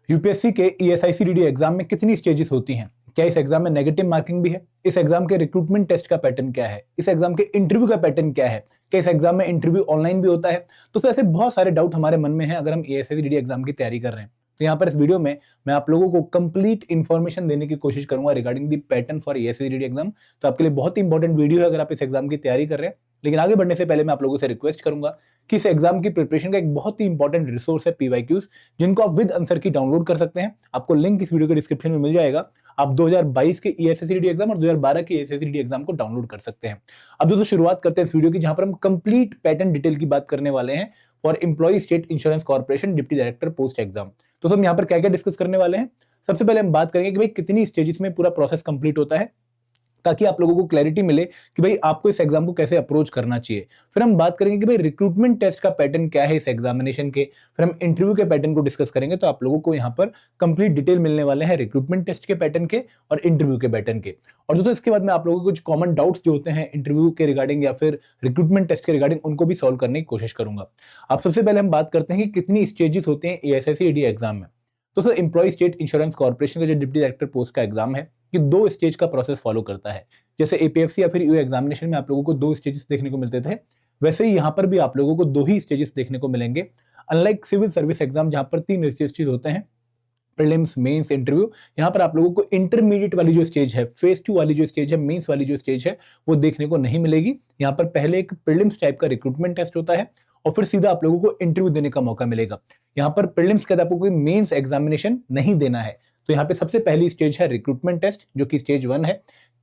UPSC के ईएसआईसीडीडी exam में कितनी स्टेजेस होती हैं? क्या इस एग्जाम में नेगेटिव मार्किंग भी है? इस एग्जाम के रिक्रूटमेंट टेस्ट का पैटर्न क्या है? इस एग्जाम के इंटरव्यू का पैटर्न क्या है? क्या इस एग्जाम में इंटरव्यू ऑनलाइन भी होता है? तो ऐसे बहुत सारे डाउट हमारे मन में हैं अगर हम ईएसआईसीडीडी एग्जाम की तैयारी कर रहे हैं। तो यहाँ पर इस वीडियो में मैं आप लोगों को कंप्लीट इन्फॉर्मेशन देने की कोशिश करूंगा regarding the pattern for ESICDD exam. तो आपके लिए बहुत ही इंपॉर्टेंट वीडियो है अगर आप इस एग्जाम की तैयारी कर रहे हैं। लेकिन आगे बढ़ने से पहले मैं आप लोगों से रिक्वेस्ट करूंगा कि इस एग्जाम की प्रिपरेशन का एक बहुत ही इंपॉर्टेंट रिसोर्स है पीवाईक्यूज, जिनको आप विद आंसर की डाउनलोड कर सकते हैं। आपको लिंक इस वीडियो के डिस्क्रिप्शन में मिल जाएगा। आप 2022 के ईएसआईसीडीडी एग्जाम और 2012 के ईएसआईसीडीडी एग्जाम को डाउनलोड कर सकते हैं। अब दोस्तों शुरुआत करते हैं इस वीडियो की, जहां पर हम कंप्लीट पैटर्न डिटेल की बात करने वाले हैं for employ state insurance corporation deputy director post exam. तो हम यहाँ पर क्या क्या डिस्कस करने वाले हैं। सबसे पहले हम बात करेंगे कि भाई कितनी स्टेजेस में पूरा प्रोसेस कंप्लीट होता है, ताकि आप लोगों को क्लैरिटी मिले कि भाई आपको इस एग्जाम को कैसे अप्रोच करना चाहिए। फिर हम बात करेंगे कि भाई रिक्रूटमेंट टेस्ट का पैटर्न क्या है इस एग्जामिनेशन के। फिर हम इंटरव्यू के पैटर्न को डिस्कस करेंगे। तो आप लोगों को यहाँ पर कंप्लीट डिटेल मिलने वाले हैं रिक्रूटमेंट टेस्ट के पैटर्न के और इंटरव्यू के पैटर्न के। और दोस्तों इसके बाद मैं आप लोगों को कुछ कॉमन डाउट्स जो होते हैं इंटरव्यू के रिगार्डिंग या फिर रिक्रूटमेंट टेस्ट के रिगार्डिंग, उनको भी सॉल्व करने की कोशिश करूंगा। अब सबसे पहले हम बात करते हैं कि कितनी स्टेजेस होते हैं ईएसआईसीडीडी एग्जाम में। दोस्तों एम्प्लॉय स्टेट इंश्योरेंस कॉर्पोरेशन का जो डिप्टी डायरेक्टर पोस्ट का एग्जाम है, ये 2 स्टेज का प्रोसेस फॉलो करता है। जैसे एपीएफसी या फिर यूए एग्जामिनेशन में आप लोगों को 2 स्टेजेस देखने को मिलते थे, वैसे ही यहाँ पर भी आप लोगों को 2 ही स्टेजेस देखने को मिलेंगे। अनलाइक सिविल सर्विस एग्जाम जहां पर 3 स्टेजेस होते हैं, प्रीलिम्स, मेंस, इंटरव्यू, यहाँ पर आप लोगों को इंटरमीडिएट वाली जो स्टेज है, फेज 2 वाली जो स्टेज है, मेंस वाली जो स्टेज है, वो देखने को नहीं मिलेगी। यहाँ पर पहले एक प्रीलिम्स टाइप का रिक्रूटमेंट टेस्ट होता है और फिर सीधा आप लोगों को इंटरव्यू देने का मौका मिलेगा। यहाँ पर प्रीलिम्स के बाद आपको कोई मेंस एग्जामिनेशन नहीं देना है। तो यहाँ पे सबसे पहली स्टेज है रिक्रूटमेंट टेस्ट, जो कि स्टेज 1 है।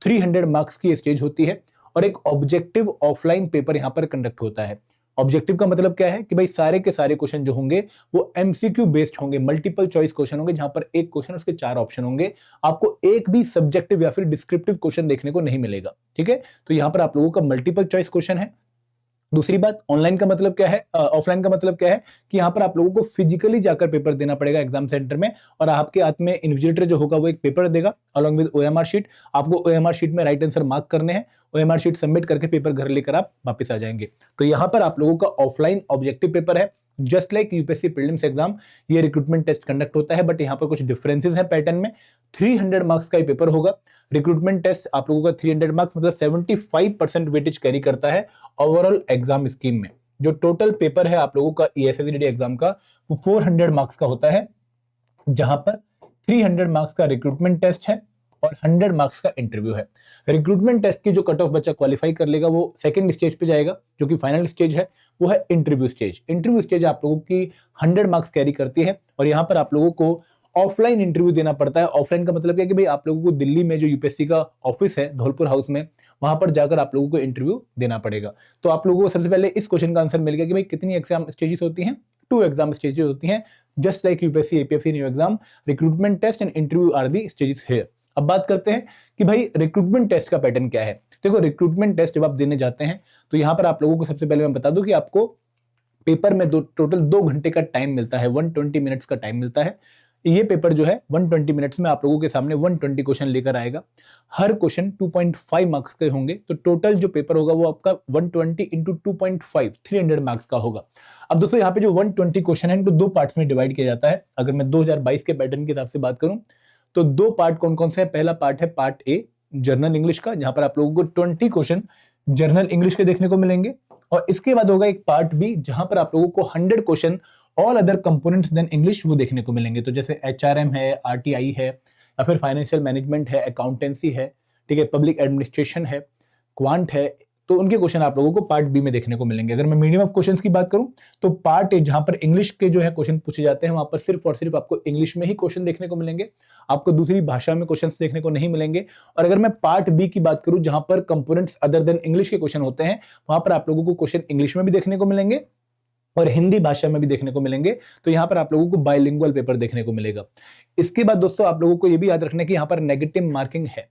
300 मार्क्स की स्टेज होती है और एक ऑब्जेक्टिव ऑफलाइन पेपर यहाँ पर कंडक्ट होता है। ऑब्जेक्टिव का मतलब क्या है कि भाई सारे के सारे क्वेश्चन जो होंगे वो एमसीक्यू बेस्ड होंगे, मल्टीपल चॉइस क्वेश्चन होंगे, जहां पर एक क्वेश्चन उसके 4 ऑप्शन होंगे। आपको एक भी सब्जेक्टिव या फिर डिस्क्रिप्टिव क्वेश्चन देखने को नहीं मिलेगा। ठीक है, तो यहां पर आप लोगों का मल्टीपल चॉइस क्वेश्चन है। दूसरी बात, ऑनलाइन का मतलब क्या है, ऑफलाइन का मतलब क्या है कि यहाँ पर आप लोगों को फिजिकली जाकर पेपर देना पड़ेगा एग्जाम सेंटर में, और आपके हाथ में इन्विजिलेटर जो होगा वो एक पेपर देगा अलॉन्ग विद ओएमआर शीट। आपको ओएमआर शीट में राइट आंसर मार्क करने हैं। ओएमआर शीट सबमिट करके पेपर घर लेकर आप वापस आ जाएंगे। तो यहाँ पर आप लोगों का ऑफलाइन ऑब्जेक्टिव पेपर है, just like UPSC prelims exam ये रिक्रूटमेंट टेस्ट कंडक्ट होता है, बट यहाँ पर कुछ डिफरेंसेस हैं पैटर्न में। 300 मार्क्स का ही पेपर होगा। रिक्रूटमेंट टेस्ट आप लोगों का 300 मार्क्स मतलब 75% वेटेज कैरी करता है ओवरऑल एग्जाम स्कीम में। जो टोटल पेपर है आप लोगों का ईएसआईसीडीडी एग्जाम का, वो 400 मार्क्स का होता है, जहां पर 300 मार्क्स का रिक्रूटमेंट टेस्ट है और 100 मार्क्स का इंटरव्यू है। रिक्रूटमेंट टेस्ट की जो कट ऑफ बच्चा क्वालिफाई कर लेगा वो सेकंड स्टेज पे जाएगा, जो कि फाइनल स्टेज है, वो है इंटरव्यू स्टेज। इंटरव्यू स्टेज आप लोगों की 100 मार्क्स कैरी करती है और यहाँ पर आप लोगों को ऑफलाइन इंटरव्यू देना पड़ता है। ऑफलाइन का मतलब क्या है कि भाई आप लोगों को दिल्ली में जो यूपीएससी का ऑफिस है धौलपुर हाउस में, वहां पर जाकर आप लोगों को इंटरव्यू देना पड़ेगा। तो आप लोगों को सबसे पहले इस क्वेश्चन का आंसर मिल गया कि भाई कितनी एग्जाम स्टेजेस होती हैं। 2 एग्जाम स्टेजेस होती हैं, just like UPSC APFC new exam, recruitment test and interview are the stages here. अब बात करते हैं कि भाई रिक्रूटमेंट टेस्ट का पैटर्न क्या है। देखो रिक्रूटमेंट टेस्ट जब आप देने जाते हैं तो यहां पर आप लोगों को सबसे पहले मैं बता दूं कि आपको पेपर में टोटल 2 घंटे का टाइम मिलता है, 120 मिनट्स का टाइम मिलता है। ये पेपर जो है 120 मिनट्स में आप लोगों के सामने 120 क्वेश्चन लेकर आएगा। हर क्वेश्चन 2.5 मार्क्स के होंगे, तो टोटल जो पेपर होगा वो आपका 120 इंटू 2.5 300 मार्क्स का होगा। अब दोस्तों यहाँ पे जो 120 क्वेश्चन है इनको 2 पार्ट्स में डिवाइड किया जाता है। अगर मैं 2022 के पैटर्न के हिसाब से बात करूं तो 2 पार्ट कौन कौन से हैं। पहला पार्ट है पार्ट ए जर्नल इंग्लिश का, जहां पर आप लोगों को 20 क्वेश्चन जर्नल इंग्लिश के देखने को मिलेंगे, और इसके बाद होगा एक पार्ट बी जहां पर आप लोगों को 100 question all other components then English वो देखने को मिलेंगे। तो जैसे एचआरएम है, आरटीआई है, या फिर फाइनेंशियल मैनेजमेंट है, अकाउंटेंसी है, ठीक है, पब्लिक एडमिनिस्ट्रेशन है, क्वांट है, तो उनके क्वेश्चन आप लोगों को पार्ट बी में देखने को मिलेंगे। अगर मैं मीडियम ऑफ क्वेश्चंस की बात करूं तो पार्ट ए जहां पर इंग्लिश के जो है क्वेश्चन पूछे जाते हैं, वहां पर सिर्फ और सिर्फ आपको इंग्लिश में ही क्वेश्चन देखने को मिलेंगे, आपको दूसरी भाषा में क्वेश्चंस देखने को नहीं मिलेंगे। और अगर मैं पार्ट बी की बात करूं जहां पर कंपोनेंट्स अदर देन इंग्लिश के क्वेश्चन होते हैं, वहां पर आप लोगों को क्वेश्चन इंग्लिश में भी देखने को मिलेंगे और हिंदी भाषा में भी देखने को मिलेंगे। तो यहाँ पर आप लोगों को बाइलिंगुअल पेपर देखने को मिलेगा। इसके बाद दोस्तों आप लोगों को यह भी याद रखना है कि यहाँ पर नेगेटिव मार्किंग है।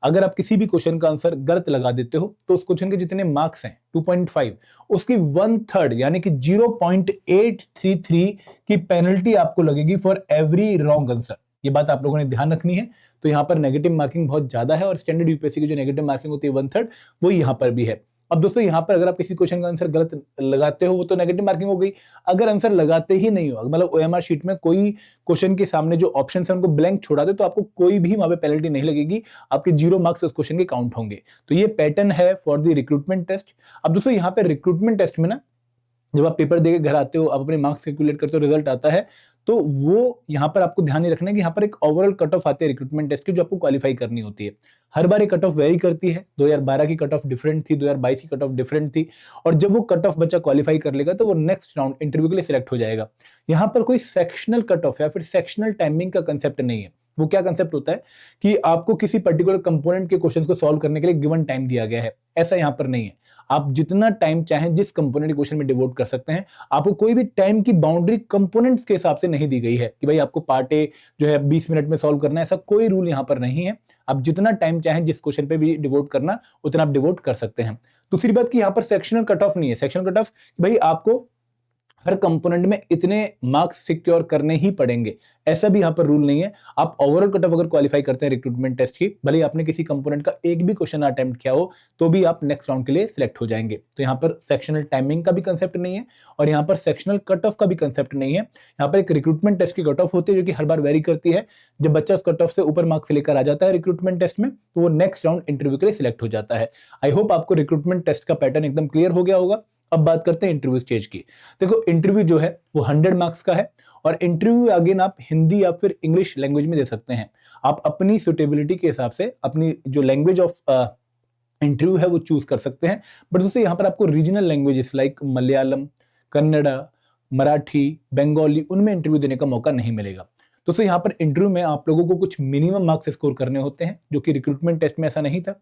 अगर आप किसी भी क्वेश्चन का आंसर गलत लगा देते हो तो उस क्वेश्चन के जितने मार्क्स हैं 2.5, उसकी 1/3 यानी कि 0.833 की पेनल्टी आपको लगेगी फॉर एवरी रॉन्ग आंसर। ये बात आप लोगों ने ध्यान रखनी है। तो यहाँ पर नेगेटिव मार्किंग बहुत ज्यादा है और स्टैंडर्ड यूपीएससी की जो नेगेटिव मार्किंग होती है 1/3, वो यहाँ पर भी है। अब दोस्तों यहाँ पर अगर आप किसी क्वेश्चन का आंसर गलत लगाते हो वो तो नेगेटिव मार्किंग हो गई। अगर आंसर लगाते ही नहीं हो, मतलब ओएमआर शीट में कोई क्वेश्चन के सामने जो ऑप्शन है उनको ब्लैंक छोड़ा दे, तो आपको कोई भी वहां पे पेनल्टी नहीं लगेगी, आपके 0 मार्क्स उस क्वेश्चन के काउंट होंगे। तो ये पैटर्न है फॉर द रिक्रूटमेंट टेस्ट। अब दोस्तों यहाँ पे रिक्रूटमेंट टेस्ट में ना, जब आप पेपर देके घर आते हो, आप अपने मार्क्स कैलकुलेट करते हो, रिजल्ट आता है, तो वो यहाँ पर आपको ध्यान नहीं रखना है कि यहाँ पर एक ओवरऑल कट ऑफ आती है रिक्रूटमेंट टेस्ट की, जो आपको क्वालिफाई करनी होती है। हर बार एक कट ऑफ वेरी करती है। 2012 की कट ऑफ डिफरेंट थी, 2022 की कट ऑफ डिफरेंट थी, और जब वो कट ऑफ बच्चा क्वालिफाई कर लेगा तो वो नेक्स्ट राउंड इंटरव्यू के लिए सिलेक्ट हो जाएगा। यहाँ पर कोई सेक्शनल कट ऑफ या फिर सेक्शनल टाइमिंग का कंसेप्ट नहीं है। वो क्या कंसेप्ट होता है कि आपको किसी पर्टिकुलर कंपोनेंट के क्वेश्चन को सॉल्व करने के लिए गिवन टाइम दिया गया है, ऐसा यहाँ पर नहीं है। आप जितना टाइम चाहें जिस कंपोनेंट के क्वेश्चन में डिवोट कर सकते हैं। आपको कोई भी टाइम की बाउंड्री कंपोनेंट्स के हिसाब से नहीं दी गई है कि भाई आपको पार्ट ए जो है 20 मिनट में सॉल्व करना है, ऐसा कोई रूल यहाँ पर नहीं है। आप जितना टाइम चाहें जिस क्वेश्चन पे भी डिवोट करना, उतना आप डिवोट कर सकते हैं। दूसरी बात कि यहाँ पर सेक्शनल कट ऑफ नहीं है। सेक्शनल कट ऑफ भाई आपको हर कंपोनेंट में इतने मार्क्स सिक्योर करने ही पड़ेंगे, ऐसा भी यहां पर रूल नहीं है। आप ओवरऑल कट ऑफ अगर क्वालिफाई करते हैं रिक्रूटमेंट टेस्ट की, भले आपने किसी कंपोनेंट का एक भी क्वेश्चन अटेम्प्ट किया हो, तो भी आप नेक्स्ट राउंड के लिए सिलेक्ट हो जाएंगे। तो यहाँ पर सेक्शनल टाइमिंग का भी कंसेप्ट नहीं है, और यहाँ पर सेक्शनल कट ऑफ का भी कंसेप्ट नहीं है। यहाँ पर एक रिक्रूटमेंट टेस्ट की कट ऑफ होती है जो कि हर बार वेरी करती है। जब बच्चा उस कट ऑफ से ऊपर मार्क्स लेकर आ जाता है रिक्रूटमेंट टेस्ट में, तो वो नेक्स्ट राउंड इंटरव्यू के लिए सिलेक्ट हो जाता है। आई होप आपको रिक्रूटमेंट टेस्ट का पैटर्न एकदम क्लियर हो गया होगा। अब बात करते हैं इंटरव्यू स्टेज की। देखो इंटरव्यू जो है वो 100 मार्क्स का है, और इंटरव्यू अगेन आप हिंदी या फिर इंग्लिश लैंग्वेज में दे सकते हैं। आप अपनी सुटेबिलिटी के हिसाब से अपनी जो लैंग्वेज ऑफ इंटरव्यू है वो चूज कर सकते हैं। बट दोस्तों यहाँ पर आपको regional languages like Malayalam, Kannada, Marathi, Bengali, उनमें इंटरव्यू देने का मौका नहीं मिलेगा। दोस्तों यहाँ पर इंटरव्यू में आप लोगों को कुछ मिनिमम मार्क्स स्कोर करने होते हैं, जो कि रिक्रूटमेंट टेस्ट में ऐसा नहीं था।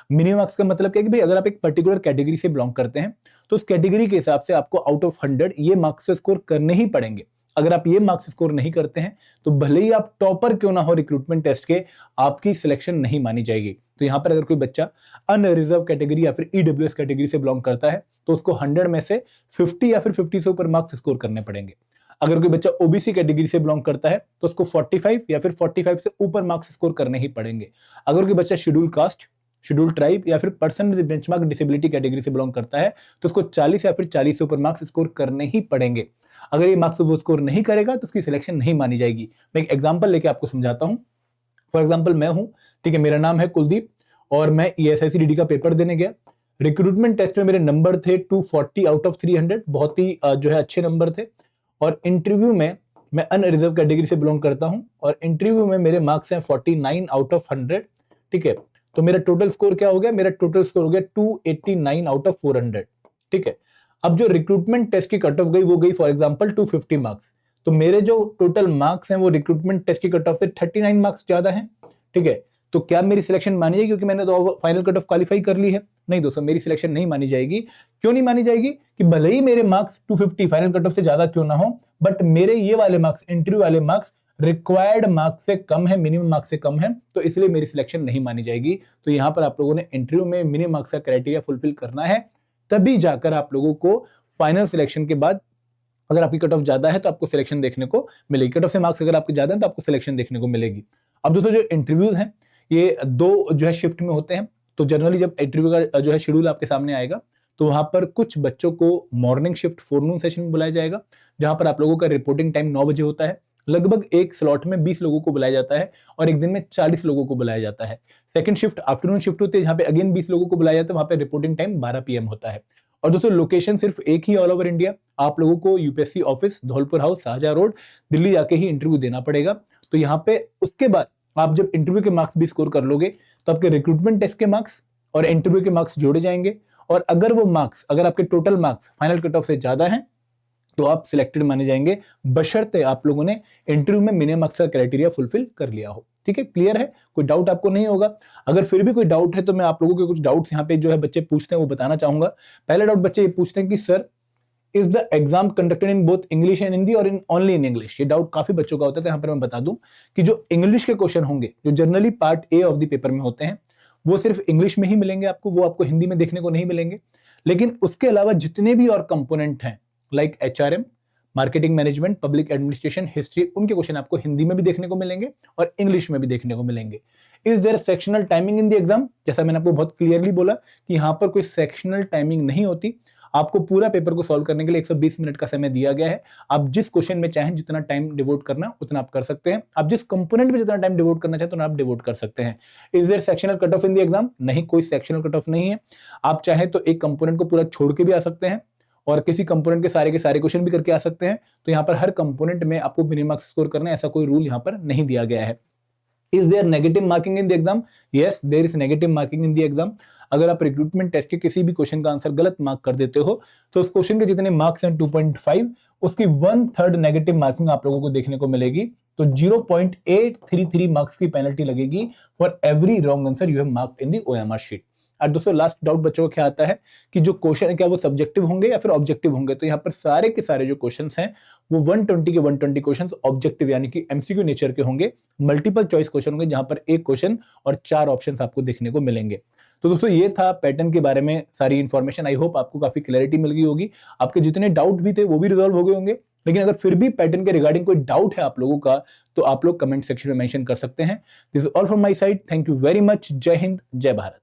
मिनिमम मार्क्स का मतलब क्या है कि भाई अगर आप एक पर्टिकुलर कैटेगरी से बिलोंग करते हैं, तो उस कैटेगरी के हिसाब से आपको आउट ऑफ 100 ये मार्क्स स्कोर करने ही पड़ेंगे। अगर आप ये मार्क्स स्कोर नहीं करते हैं, तो भले ही आप टॉपर क्यों ना हो रिक्रूटमेंट टेस्ट के, आपकी सिलेक्शन नहीं मानी जाएगी। तो यहाँ पर अगर कोई बच्चा अनरिजर्व कैटेगरी या फिर ईडब्ल्यूएस कैटेगरी से बिलोंग करता है, तो उसको 100 में से 50 या फिर 50 से ऊपर मार्क्स स्कोर करने पड़ेंगे। अगर कोई बच्चा ओबीसी कैटेगरी से बिलोंग करता है, तो उसको 45 या फिर 45 से ऊपर मार्क्स स्कोर करने ही पड़ेंगे। अगर कोई बच्चा शेड्यूल कास्ट, शेड्यूल ट्राइब या फिर person with benchmark disability category से बिलोंग करता है, तो उसको 40 या फिर 40 से ऊपर मार्क्स स्कोर करने ही पड़ेंगे। अगर ये मार्क्स वो स्कोर नहीं करेगा तो उसकी सिलेक्शन नहीं मानी जाएगी। मैं एक एग्जांपल लेके आपको समझाता हूं। फॉर एग्जांपल मैं हूं, ठीक है, मेरा नाम है कुलदीप, और मैं ईएसआईसी का पेपर देने गया। रिक्रूटमेंट टेस्ट में मेरे नंबर थे 240 आउट ऑफ 300, बहुत ही जो है अच्छे नंबर थे। और इंटरव्यू में मैं अनरिजर्व कैटेगरी से बिलोंग करता हूं, और इंटरव्यू में मेरे मार्क्स हैं 49 आउट ऑफ 100, ठीक है। तो मेरा टोटल स्कोर क्या हो गया? मेरा टोटल स्कोर हो गया 289 आउट ऑफ 400, ठीक है। अब जो रिक्रूटमेंट टेस्ट की कट ऑफ गई वो गई फॉर एग्जांपल 250 मार्क्स। तो मेरे जो टोटल मार्क्स हैं वो रिक्रूटमेंट टेस्ट की कट ऑफ से 39 मार्क्स ज्यादा हैं, ठीक है। तो क्या मेरी सिलेक्शन मानी जाएगी क्योंकि मैंने तो फाइनल कट ऑफ क्वालिफाई कर ली है? नहीं दोस्तों, मेरी सिलेक्शन नहीं मानी जाएगी। क्यों नहीं मानी जाएगी? कि भले ही मेरे मार्क्स 250 फाइनल कट ऑफ से ज्यादा क्यों ना हो, बट मेरे ये वाले मार्क्स, इंटरव्यू वाले मार्क्स रिक्वायर्ड मार्क्स से कम है, मिनिमम मार्क्स से कम है, तो इसलिए मेरी सिलेक्शन नहीं मानी जाएगी। तो यहां पर आप लोगों ने इंटरव्यू में मिनिमम मार्क्स का क्राइटेरिया फुलफिल करना है, तभी जाकर आप लोगों को फाइनल सिलेक्शन के बाद, अगर आपकी कट ऑफ ज्यादा है तो आपको सिलेक्शन देखने को मिलेगी। कट ऑफ से मार्क्स अगर आपके ज्यादा है तो आपको सिलेक्शन देखने को मिलेगी। अब दोस्तों जो इंटरव्यूज हैं ये 2 जो है शिफ्ट में होते हैं। तो जनरली जब इंटरव्यू का जो है शेड्यूल आपके सामने आएगा, तो वहां पर कुछ बच्चों को मॉर्निंग शिफ्ट फोरनून सेशन में बुलाया जाएगा, जहां पर आप लोगों का रिपोर्टिंग टाइम 9 बजे होता है। लगभग एक स्लॉट में 20 लोगों को बुलाया जाता है, और एक दिन में 40 लोगों को बुलाया जाता है। सेकंड शिफ्ट आफ्टरनून शिफ्ट होती है, जहां पे अगेन 20 लोगों को बुलाया जाता है, वहां पे रिपोर्टिंग टाइम 12 PM होता है। और दोस्तों लोकेशन सिर्फ एक ही ऑल ओवर इंडिया। आप लोगों को UPSC office, Dholpur house, Shahjahan road, Delhi जाके ही इंटरव्यू देना पड़ेगा। तो यहाँ पे उसके बाद आप जब इंटरव्यू के मार्क्स भी स्कोर कर लोगे, तो आपके रिक्रूटमेंट टेस्ट के मार्क्स और इंटरव्यू के मार्क्स जोड़े जाएंगे, और अगर वो मार्क्स, अगर आपके total marks final cut off से ज्यादा हैं, तो आप सिलेक्टेड माने जाएंगे, बशर्ते आप लोगों ने इंटरव्यू में मिनिमम मार्क्स का क्राइटेरिया फुलफिल कर लिया हो। ठीक है, क्लियर है? कोई डाउट आपको नहीं होगा? अगर फिर भी कोई डाउट है तो मैं आप लोगों के कुछ डाउट्स यहाँ पे जो है बच्चे पूछते हैं वो बताना चाहूंगा। पहला डाउट बच्चे ये पूछते हैं कि sir, is the exam conducted in both English and Hindi और इन ओनली इन इंग्लिश? ये डाउट काफी बच्चों का होता है। तो यहाँ पर मैं बता दूं कि जो इंग्लिश के क्वेश्चन होंगे, जो generally part A of the paper में होते हैं, वो सिर्फ इंग्लिश में ही मिलेंगे आपको, वो आपको हिंदी में देखने को नहीं मिलेंगे। लेकिन उसके अलावा जितने भी और कंपोनेंट हैं, like HRM, marketing management, public administration, history, उनके क्वेश्चन आपको हिंदी में भी देखने को मिलेंगे और इंग्लिश में भी देखने को मिलेंगे। Is there sectional timing in the exam? जैसा मैंने आपको बहुत क्लियरली बोला कि यहाँ पर कोई सेक्शनल टाइमिंग नहीं होती। आपको पूरा पेपर को सॉल्व करने के लिए 120 मिनट का समय दिया गया है। आप जिस क्वेश्चन में चाहें जितना टाइम डिवोट करना उतना आप कर सकते हैं। आप जिस कंपोनेंट में जितना टाइम डिवोट करना चाहते हैं आप डिवोट कर सकते हैं। Is there sectional cut off in the exam? नहीं, कोई सेक्शनल कट ऑफ नहीं है। आप चाहें तो एक कंपोनेंट को पूरा छोड़ के भी आ सकते हैं और किसी कंपोनेंट के सारे क्वेश्चन भी करके आ सकते हैं। तो यहाँ पर हर कंपोनेंट में आपको मिनिमम मार्क्स स्कोर करना है, ऐसा कोई रूल यहाँ पर नहीं दिया गया है। Is there negative marking in the exam? Yes, there is negative marking in the exam. अगर आप रिक्रूटमेंट टेस्ट के किसी भी क्वेश्चन का आंसर गलत मार्क कर देते हो तो उस क्वेश्चन के जितने मार्क्स हैं 2.5, उसकी 1/3 नेगेटिव मार्किंग आप लोगों को देखने को मिलेगी। तो 0.833 मार्क्स की पेनल्टी लगेगी for every wrong answer you have marked in the OMR sheet. और दोस्तों लास्ट डाउट बच्चों को क्या आता है कि जो क्वेश्चन है क्या वो सब्जेक्टिव होंगे या फिर ऑब्जेक्टिव होंगे? तो यहाँ पर सारे के सारे जो क्वेश्चंस हैं वो 120 के 120 क्वेश्चंस ऑब्जेक्टिव यानी कि MCQ नेचर के होंगे। मल्टीपल चॉइस क्वेश्चन होंगे जहां पर एक क्वेश्चन और 4 ऑप्शंस आपको देखने को मिलेंगे। तो दोस्तों ये था पैटर्न के बारे में सारी इंफॉर्मेशन। आई होप आपको काफी क्लैरिटी मिल गई होगी। आपके जितने डाउट भी थे वो भी रिजॉल्व हो गए होंगे। लेकिन अगर फिर भी पैटर्न के रिगार्डिंग कोई डाउट है आप लोगों का तो आप लोग कमेंट सेक्शन में मेंशन कर सकते हैं। This is all from my side. Thank you very much. जय हिंद, जय भारत।